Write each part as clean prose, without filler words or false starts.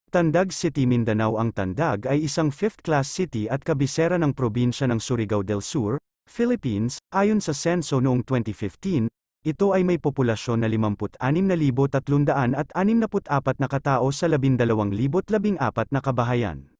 Tandag City, Mindanao. Ang Tandag ay isang fifth-class city at kabisera ng probinsya ng Surigao del Sur, Philippines. Ayon sa senso noong 2015, ito ay may populasyon na 56,364 na katao sa 12,014 na kabahayan.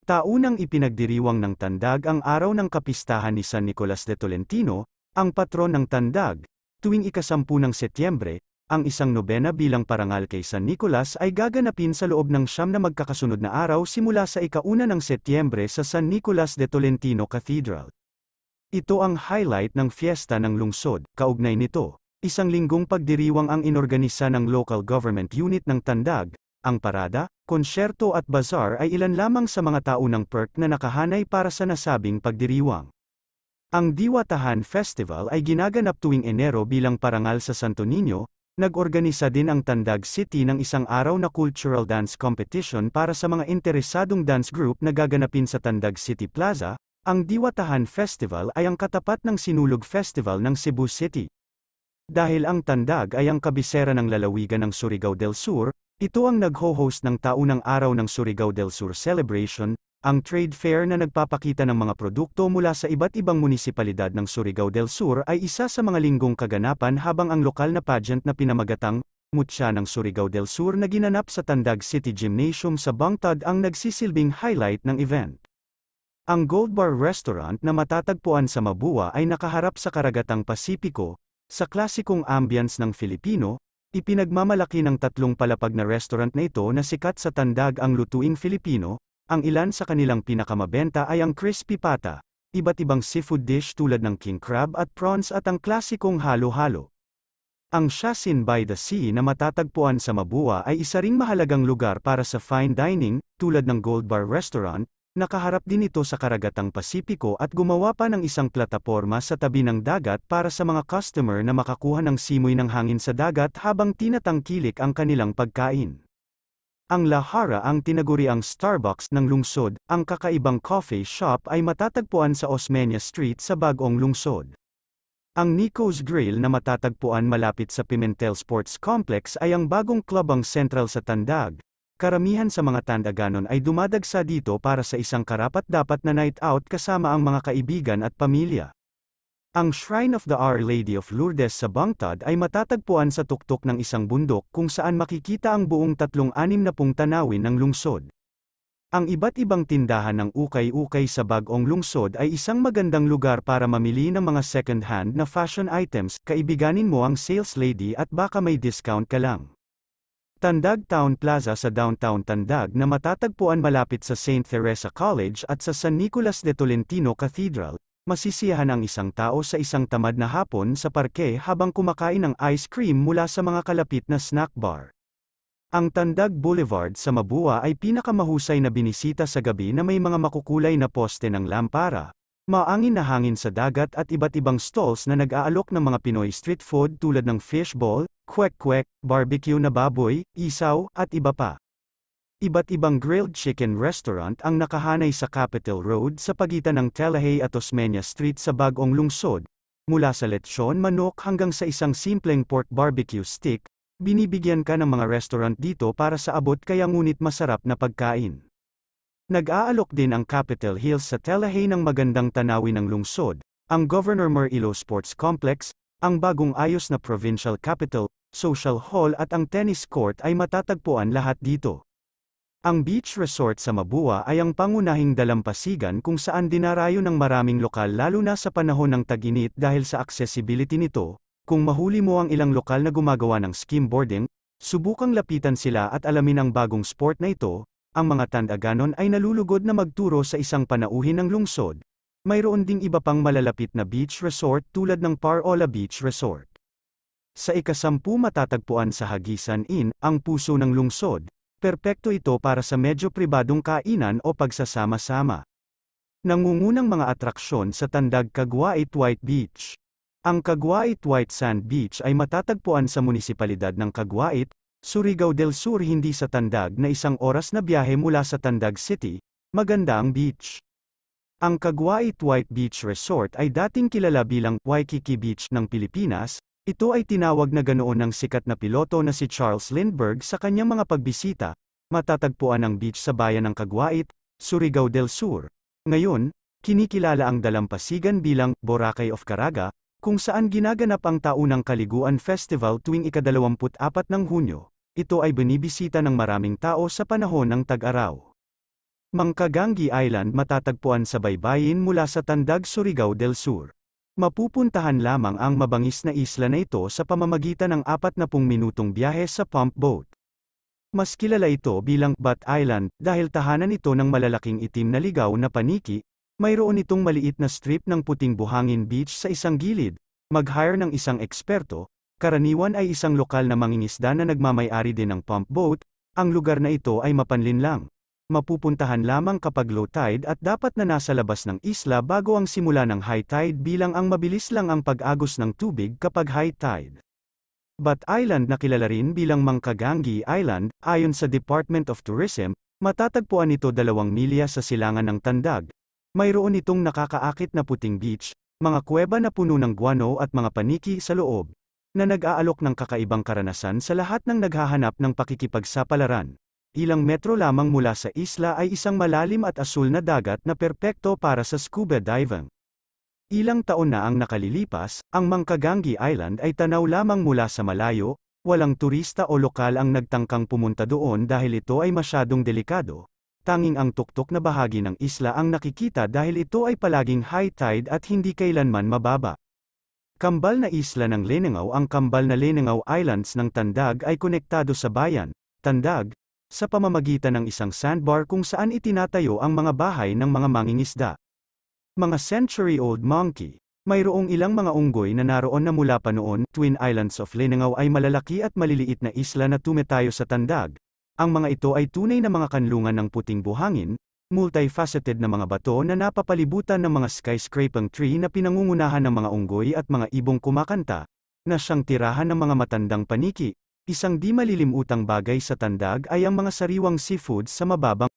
Taunang ipinagdiriwang ng Tandag ang araw ng kapistahan ni San Nicolas de Tolentino, ang patron ng Tandag, tuwing ika-10 ng Setyembre. Ang isang nobena bilang parangal kay San Nicolas ay gaganapin sa loob ng 9 na magkakasunod na araw simula sa ika-1 ng Setyembre sa San Nicolas de Tolentino Cathedral. Ito ang highlight ng fiesta ng lungsod. Kaugnay nito, isang linggong pagdiriwang ang inorganisa ng local government unit ng Tandag. Ang parada, konsyerto at bazaar ay ilan lamang sa mga taunang perk na nakahanay para sa nasabing pagdiriwang. Ang Diwatahan Festival ay ginaganap tuwing Enero bilang parangal sa Santo Niño. Nag-organisa din ang Tandag City ng isang araw na cultural dance competition para sa mga interesadong dance group na gaganapin sa Tandag City Plaza. Ang Diwatahan Festival ay ang katapat ng Sinulog Festival ng Cebu City. Dahil ang Tandag ay ang kabisera ng lalawigan ng Surigao del Sur, ito ang nagho-host ng taunang araw ng Surigao del Sur Celebration, ang trade fair na nagpapakita ng mga produkto mula sa iba't ibang munisipalidad ng Surigao del Sur ay isa sa mga linggong kaganapan, habang ang lokal na pageant na pinamagatang Mutya ng Surigao del Sur na ginanap sa Tandag City Gymnasium sa Bangtad ang nagsisilbing highlight ng event. Ang Gold Bar Restaurant na matatagpuan sa Mabua ay nakaharap sa karagatang Pasipiko, sa klasikong ambience ng Filipino. Ipinagmamalaki ng 3 palapag na restaurant na ito na sikat sa Tandag ang lutuing Filipino. Ang ilan sa kanilang pinakamabenta ay ang crispy pata, iba't ibang seafood dish tulad ng king crab at prawns at ang klasikong halo-halo. Ang Shasin by the Sea na matatagpuan sa Mabua ay isa ring mahalagang lugar para sa fine dining, tulad ng Gold Bar Restaurant. Nakaharap din ito sa karagatang Pasipiko at gumawa pa ng isang plataporma sa tabi ng dagat para sa mga customer na makakuha ng simoy ng hangin sa dagat habang tinatangkilik ang kanilang pagkain. Ang Lahara, ang tinaguriang Starbucks ng lungsod, ang kakaibang coffee shop ay matatagpuan sa Osmeña Street sa Bagong Lungsod. Ang Nico's Grill na matatagpuan malapit sa Pimentel Sports Complex ay ang bagong klubang sentral sa Tandag. Karamihan sa mga Tandaganon ay dumadagsa dito para sa isang karapat-dapat na night out kasama ang mga kaibigan at pamilya. Ang Shrine of the Our Lady of Lourdes sa Bangtad ay matatagpuan sa tuktok ng isang bundok kung saan makikita ang buong 360 tanawin ng lungsod. Ang iba't ibang tindahan ng ukay-ukay sa Bagong Lungsod ay isang magandang lugar para mamili ng mga second-hand na fashion items. Kaibiganin mo ang sales lady at baka may discount ka lang. Tandag Town Plaza sa downtown Tandag na matatagpuan malapit sa St. Teresa College at sa San Nicolas de Tolentino Cathedral. Masisiyahan ang isang tao sa isang tamad na hapon sa parke habang kumakain ng ice cream mula sa mga kalapit na snack bar. Ang Tandag Boulevard sa Mabua ay pinakamahusay na binisita sa gabi na may mga makukulay na poste ng lampara, maangin na hangin sa dagat at iba't ibang stalls na nag-aalok ng mga Pinoy street food tulad ng fishball, kwek-kwek, barbecue na baboy, isaw, at iba pa. Iba't ibang grilled chicken restaurant ang nakahanay sa Capitol Road sa pagitan ng Telahay at Osmeña Street sa Bagong Lungsod. Mula sa lechon manok hanggang sa isang simpleng pork barbecue stick, binibigyan ka ng mga restaurant dito para sa abot kaya ngunit masarap na pagkain. Nag-aalok din ang Capitol Hills sa Telahay ng magandang tanawin ng lungsod, ang Governor Marilo Sports Complex, ang bagong ayos na Provincial Capitol, Social Hall at ang tennis court ay matatagpuan lahat dito. Ang beach resort sa Mabua ay ang pangunahing dalampasigan kung saan dinarayo ng maraming lokal lalo na sa panahon ng tag-init dahil sa accessibility nito. Kung mahuli mo ang ilang lokal na gumagawa ng skimboarding, subukang lapitan sila at alamin ang bagong sport na ito. Ang mga Tandaganon ay nalulugod na magturo sa isang panauhin ng lungsod. Mayroon ding iba pang malalapit na beach resort tulad ng Parola Beach Resort. Sa ika-10 matatagpuan sa Hagisan Inn, ang puso ng lungsod. Perpekto ito para sa medyo pribadong kainan o pagsasama-sama. Nangungunang mga atraksyon sa Tandag Caguait White Beach. Ang Caguait White Sand Beach ay matatagpuan sa munisipalidad ng Caguait, Surigao del Sur, hindi sa Tandag na 1 oras na biyahe mula sa Tandag City. Maganda ang beach. Ang Caguait White Beach Resort ay dating kilala bilang Waikiki Beach ng Pilipinas. Ito ay tinawag na ganoon ng sikat na piloto na si Charles Lindbergh sa kanyang mga pagbisita. matatagpuan ang beach sa bayan ng Caguait, Surigao del Sur. Ngayon, kinikilala ang dalampasigan bilang Boracay of Caraga, kung saan ginaganap ang Taunang Kaliguan Festival tuwing ika-24 ng Hunyo. Ito ay binibisita ng maraming tao sa panahon ng tag-araw. Mangkagangi Island matatagpuan sa baybayin mula sa Tandag, Surigao del Sur. Mapupuntahan lamang ang mabangis na isla na ito sa pamamagitan ng 40 minutong biyahe sa pump boat. Mas kilala ito bilang Bat Island dahil tahanan ito ng malalaking itim na ligaw na paniki. Mayroon itong maliit na strip ng puting buhangin beach sa isang gilid. Mag-hire ng isang eksperto, karaniwan ay isang lokal na mangingisda na nagmamay-ari din ng pump boat. Ang lugar na ito ay mapanlinlang. Mapupuntahan lamang kapag low tide at dapat na nasa labas ng isla bago ang simula ng high tide bilang ang mabilis lang ang pag-agos ng tubig kapag high tide. Bat Island na kilala rin bilang Mangkagangi Island, ayon sa Department of Tourism, matatagpuan ito 2 milya sa silangan ng Tandag. Mayroon itong nakakaakit na puting beach, mga kuweba na puno ng guano at mga paniki sa loob, na nag-aalok ng kakaibang karanasan sa lahat ng naghahanap ng pakikipagsapalaran. Ilang metro lamang mula sa isla ay isang malalim at asul na dagat na perpekto para sa scuba diving. Ilang taon na ang nakalilipas, ang Mangkagangi Island ay tanaw lamang mula sa malayo, walang turista o lokal ang nagtangkang pumunta doon dahil ito ay masyadong delikado. Tanging ang tuktok na bahagi ng isla ang nakikita dahil ito ay palaging high tide at hindi kailanman mababa. Kambal na isla ng Lenengao. Ang kambal na Lenengao Islands ng Tandag ay konektado sa bayan, Tandag, sa pamamagitan ng isang sandbar kung saan itinatayo ang mga bahay ng mga mangingisda. Mga century-old monkey. Mayroong ilang mga unggoy na naroon na mula pa noon. Twin Islands of Lenengao ay malalaki at maliliit na isla na tumetayo sa Tandag. Ang mga ito ay tunay na mga kanlungan ng puting buhangin, multifaceted na mga bato na napapalibutan ng mga skyscraping tree na pinangungunahan ng mga unggoy at mga ibong kumakanta, na siyang tirahan ng mga matandang paniki. Isang di malilimutang bagay sa Tandag ay ang mga sariwang seafoods sa mababang